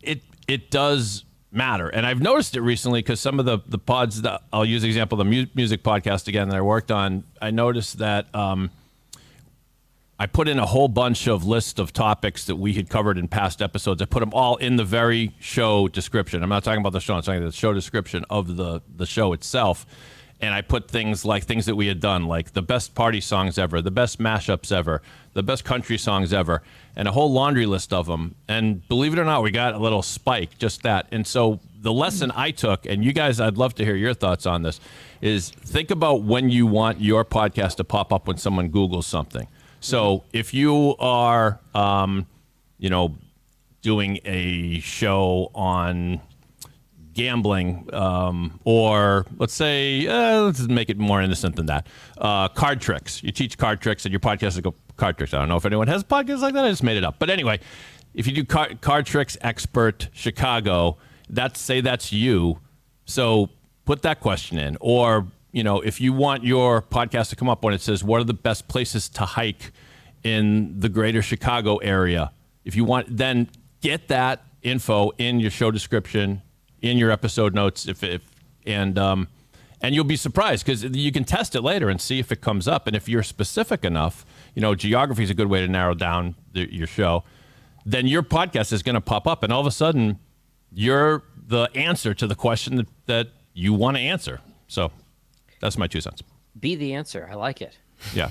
It does matter, and I've noticed it recently because some of the pods that I'll use the example of the music podcast again that I worked on. I noticed that I put in a whole bunch of list of topics that we had covered in past episodes. I put them all in the very show description. I'm not talking about the show. I'm talking about the show description of the show itself. And I put things that we had done, like the best party songs ever, the best mashups ever, the best country songs ever, and a whole laundry list of them. And believe it or not, we got a little spike, just that. And so the lesson I took, and you guys, I'd love to hear your thoughts on this, is think about when you want your podcast to pop up when someone Googles something. So if you are, doing a show on gambling, or let's say, let's make it more innocent than that, card tricks. You teach card tricks, and your podcast is card tricks. I don't know if anyone has podcasts like that. I just made it up. But anyway, if you do card tricks expert Chicago, that's you. So put that question in, or if you want your podcast to come up when it says, what are the best places to hike in the greater Chicago area? If you want, then get that info in your show description in your episode notes and you'll be surprised because you can test it later and see if it comes up. And if you're specific enough, geography is a good way to narrow down your show, then your podcast is going to pop up. And all of a sudden, you're the answer to the question that you want to answer. So that's my 2 cents. Be the answer. I like it. Yeah.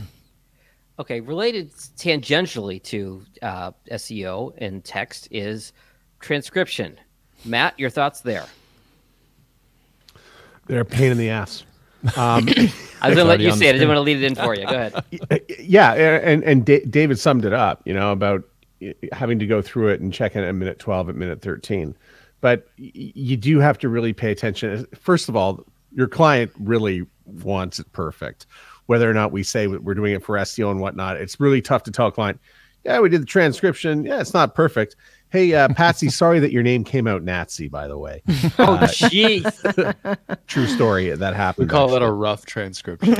Okay. Related tangentially to SEO and text is transcription. Matt, your thoughts there? They're a pain in the ass. I was going to let you say it. I didn't want to lead it in for you. Go ahead. Yeah, and David summed it up, about having to go through it and check in at minute 12, at minute 13. But you do have to really pay attention. First of all, your client really wants it perfect. Whether or not we say we're doing it for SEO and whatnot, it's really tough to tell a client, yeah, we did the transcription. Yeah, it's not perfect. Hey, Patsy, sorry that your name came out Nazi, by the way. Oh, jeez. True story that happened. We call that a rough transcription.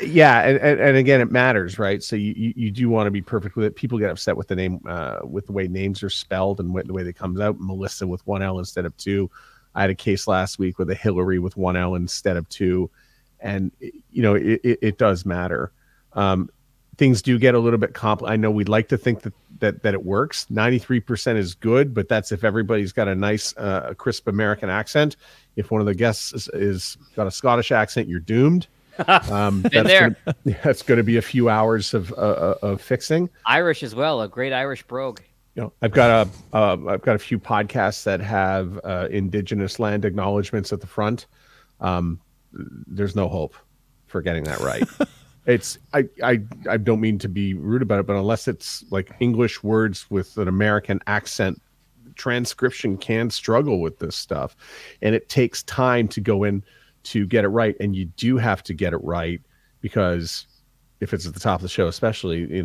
Yeah, and again, it matters, right? So you do want to be perfect with it. People get upset with the name, with the way names are spelled and the way they comes out. Melissa with 1 L instead of 2. I had a case last week with a Hillary with 1 L instead of 2, and it does matter. Things do get a little bit complicated. I know we'd like to think that it works. 93% is good, but that's if everybody's got a nice, crisp American accent. If one of the guests is got a Scottish accent, you're doomed. That's going to be a few hours of fixing. Irish as well, a great Irish brogue. I've got a few podcasts that have Indigenous land acknowledgements at the front. There's no hope for getting that right. I don't mean to be rude about it, but unless it's like English words with an American accent, transcription can struggle with this stuff, and it takes time to go in to get it right. And you do have to get it right, because if it's at the top of the show, especially,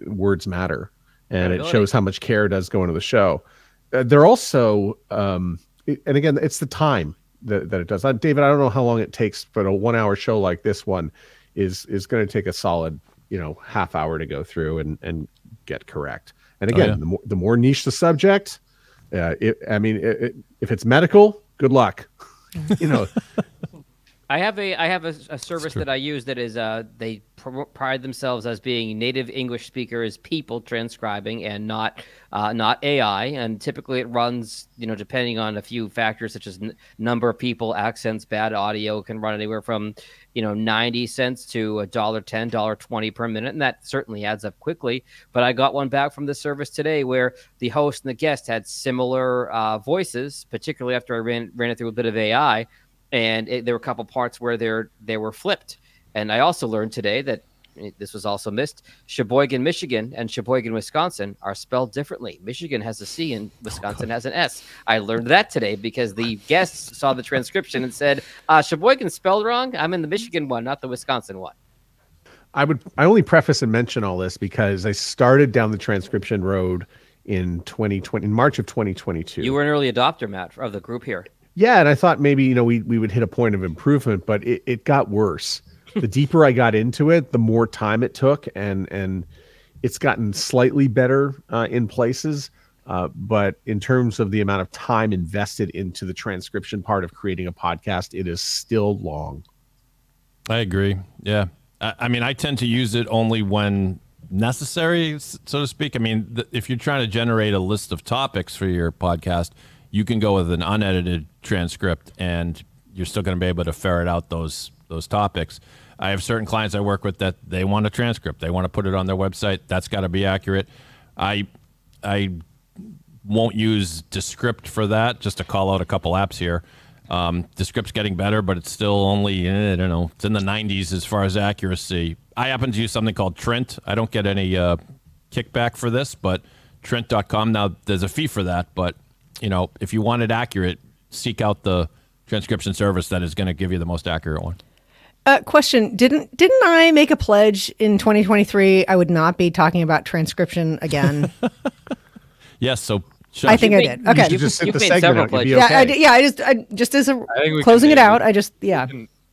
words matter, and it shows how much care does go into the show. They're also, and again, it's the time that it does. David, I don't know how long it takes, but a 1 hour show like this one is going to take a solid, half hour to go through and get correct. And again, the more niche the subject, if it's medical, good luck. I have a service that I use that is they pride themselves as being native English speakers, people transcribing, and not AI. And typically it runs, depending on a few factors such as number of people, accents, bad audio, can run anywhere from 90 cents to $1.10, $1.20 per minute, and that certainly adds up quickly. But I got one back from the service today where the host and the guest had similar voices, particularly after I ran it through a bit of AI. And there were a couple parts where they were flipped. And I also learned today that this was also missed. Sheboygan, Michigan, and Sheboygan, Wisconsin are spelled differently. Michigan has a C and Wisconsin has an S. I learned that today because the guests saw the transcription and said, Sheboygan's spelled wrong. I'm in the Michigan one, not the Wisconsin one. I only preface and mention all this because I started down the transcription road in March of 2022. You were an early adopter, Matt, of the group here. Yeah, and I thought maybe, we would hit a point of improvement, but it got worse. The deeper I got into it, the more time it took, and it's gotten slightly better in places. But in terms of the amount of time invested into the transcription part of creating a podcast, it is still long. I agree. Yeah. I tend to use it only when necessary, so to speak. If you're trying to generate a list of topics for your podcast, you can go with an unedited transcript and you're still going to be able to ferret out those topics. I have certain clients I work with that they want a transcript. They want to put it on their website. That's got to be accurate. I won't use Descript for that, just to call out a couple apps here. Descript's getting better, but it's still only, it's in the 90s as far as accuracy. I happen to use something called Trent. I don't get any kickback for this, but Trent.com. Now, there's a fee for that, but if you want it accurate, seek out the transcription service that is going to give you the most accurate one. Question: Didn't I make a pledge in 2023 I would not be talking about transcription again? Yes. So I think I did. Okay, you just you've the made segment several out. You'll be pledges. okay. Yeah, I just as a closing it out.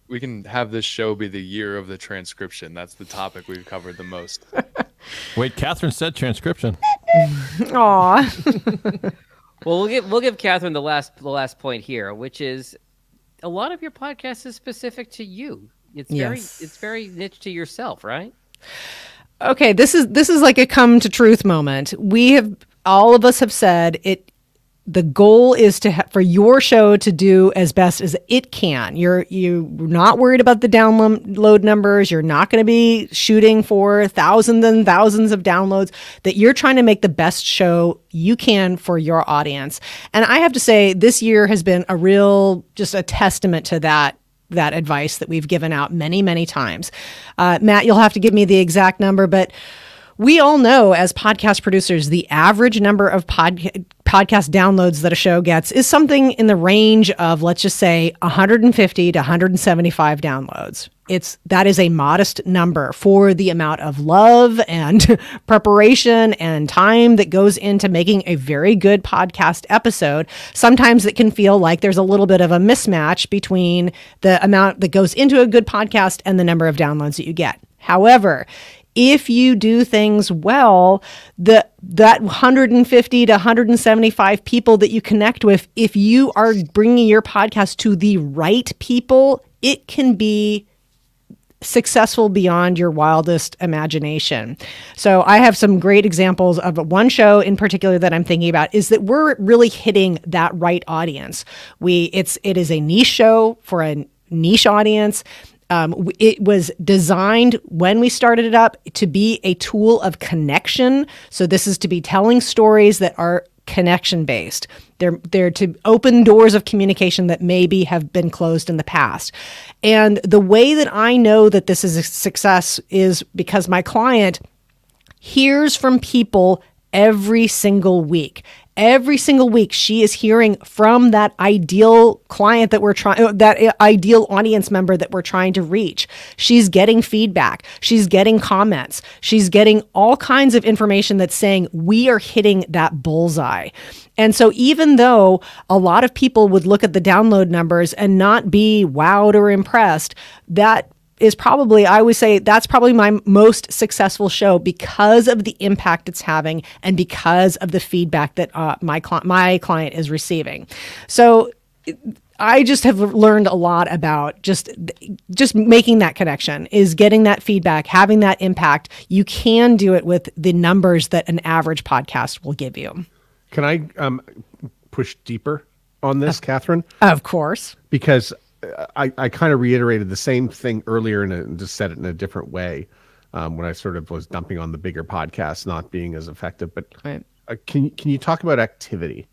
We can have this show be the year of the transcription. That's the topic we've covered the most. Wait, Catherine said transcription. Aw. Well, we'll give Catherine the last point here, which is a lot of your podcast is specific to you. It's very niche to yourself, right? Okay, this is like a come to truth moment. All of us have said it. The goal is for your show to do as best as it can. You're not worried about the download numbers. You're not going to be shooting for thousands and thousands of downloads. That you're trying to make the best show you can for your audience. And I have to say, this year has been just a testament to that advice that we've given out many, many times. Matt, you'll have to give me the exact number, but we all know as podcast producers, the average number of podcast downloads that a show gets is something in the range of, let's just say, 150 to 175 downloads. That is a modest number for the amount of love and preparation and time that goes into making a very good podcast episode. Sometimes it can feel like there's a little bit of a mismatch between the amount that goes into a good podcast and the number of downloads that you get. However, if you do things well, that 150 to 175 people that you connect with, if you are bringing your podcast to the right people, it can be successful beyond your wildest imagination. So I have some great examples of one show in particular that I'm thinking about is that we're really hitting that right audience. It is a niche show for a niche audience. It was designed when we started it up to be a tool of connection. So this is to be telling stories that are connection based. They're to open doors of communication that maybe have been closed in the past. And the way that I know that this is a success is because my client hears from people every single week. Every single week, she is hearing from that ideal client that ideal audience member that we're trying to reach. She's getting feedback. She's getting comments. She's getting all kinds of information that's saying we are hitting that bullseye. And so even though a lot of people would look at the download numbers and not be wowed or impressed, that is probably, I would say that's probably my most successful show because of the impact it's having and because of the feedback that my client is receiving. So I just have learned a lot about just making that connection, is getting that feedback, having that impact. You can do it with the numbers that an average podcast will give you. Can I push deeper on this, Catherine? Of course. Because I kind of reiterated the same thing earlier and just said it in a different way when I sort of was dumping on the bigger podcasts not being as effective. But right. Can you talk about activity?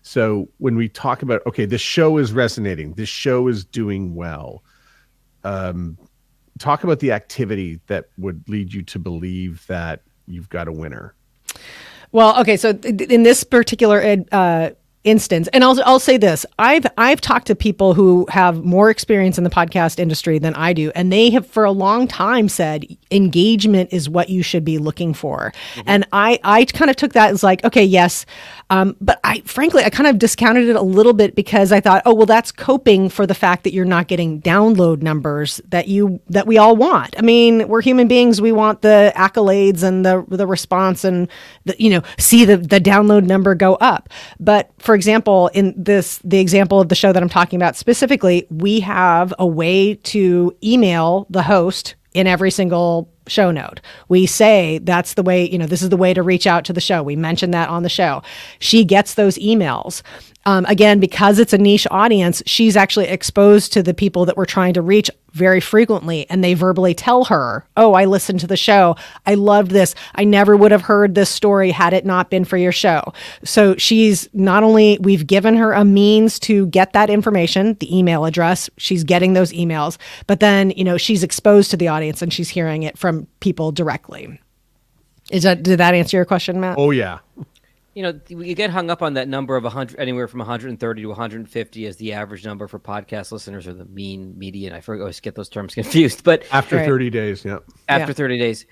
So when we talk about, okay, this show is resonating, this show is doing well, talk about the activity that would lead you to believe that you've got a winner. Well, okay, so in this particular instance, and I'll say this: I've talked to people who have more experience in the podcast industry than I do, and they have for a long time said engagement is what you should be looking for. Mm-hmm. And I kind of took that as like, okay, yes, but I kind of discounted it a little bit because I thought, oh well, that's coping for the fact that you're not getting download numbers that we all want. I mean, we're human beings; we want the accolades and the response and see the download number go up. But for example, the example of the show that I'm talking about specifically, we have a way to email the host in every single show note. We say that's the way, this is the way to reach out to the show. We mention that on the show. She gets those emails. Again, because it's a niche audience, she's actually exposed to the people that we're trying to reach very frequently, and they verbally tell her, oh, I listened to the show. I loved this. I never would have heard this story had it not been for your show. So she's not only, we've given her a means to get that information, the email address, she's getting those emails, but then, she's exposed to the audience and she's hearing it from people directly. Did that answer your question, Matt? Oh, yeah. You get hung up on that number of 100, anywhere from 130 to 150 as the average number for podcast listeners, or the mean, median. I always get those terms confused. But after 30 days, yeah. After 30 days,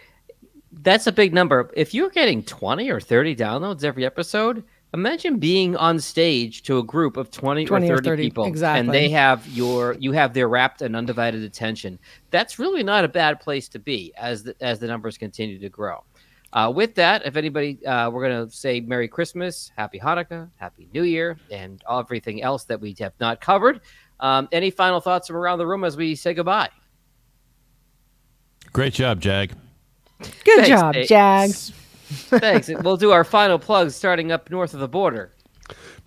that's a big number. If you're getting 20 or 30 downloads every episode, imagine being on stage to a group of 20 or 30 people, exactly. And they have you have their rapt and undivided attention. That's really not a bad place to be as the numbers continue to grow. With that, if anybody, we're going to say Merry Christmas, Happy Hanukkah, Happy New Year, and everything else that we have not covered. Any final thoughts from around the room as we say goodbye? Great job, Jag. Good Thanks, job, Nate. Jags. Thanks. We'll do our final plugs starting up north of the border.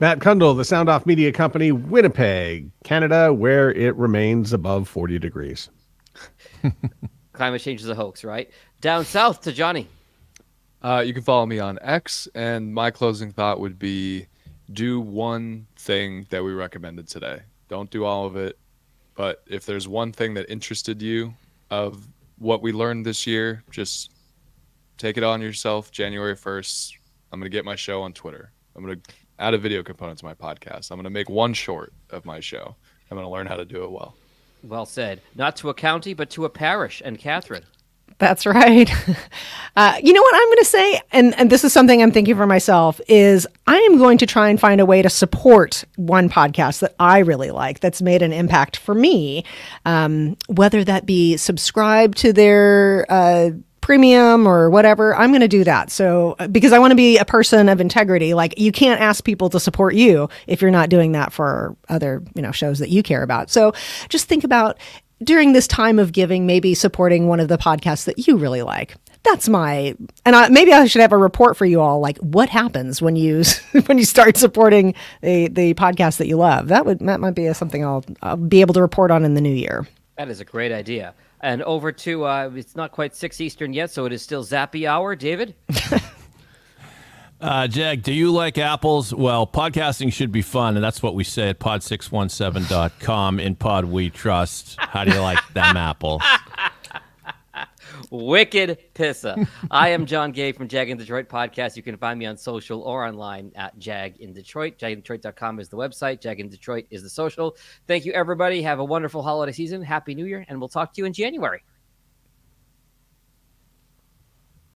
Matt Kundle, the Sound Off Media Company, Winnipeg, Canada, where it remains above 40 degrees. Climate change is a hoax, right? Down south to Johnny. You can follow me on X, and my closing thought would be do one thing that we recommended today. Don't do all of it, but if there's one thing that interested you of what we learned this year, just take it on yourself. January 1st, I'm going to get my show on Twitter. I'm going to add a video component to my podcast. I'm going to make one short of my show. I'm going to learn how to do it well. Well said. Not to a county, but to a parish. And Catherine. That's right. You know what I'm going to say, and this is something I'm thinking for myself, is I am going to try and find a way to support one podcast that I really like that's made an impact for me, whether that be subscribe to their premium or whatever. I'm going to do that. So because I want to be a person of integrity. Like, you can't ask people to support you if you're not doing that for other, shows that you care about. So just think about, during this time of giving, maybe supporting one of the podcasts that you really like. That's maybe I should have a report for you all, like what happens when you start supporting the podcast that you love. That might be something I'll be able to report on in the new year. That is a great idea. And over to, it's not quite 6 Eastern yet, so it is still Zappy Hour. David? Jag, do you like apples? Well, podcasting should be fun, and that's what we say at pod617.com. In Pod We Trust. How do you like them apples? Wicked pissa. I am John Gay from Jag in Detroit Podcast. You can find me on social or online at Jag in Detroit. JagInDetroit.com is the website. Jag in Detroit is the social. Thank you, everybody. Have a wonderful holiday season. Happy New Year, and we'll talk to you in January.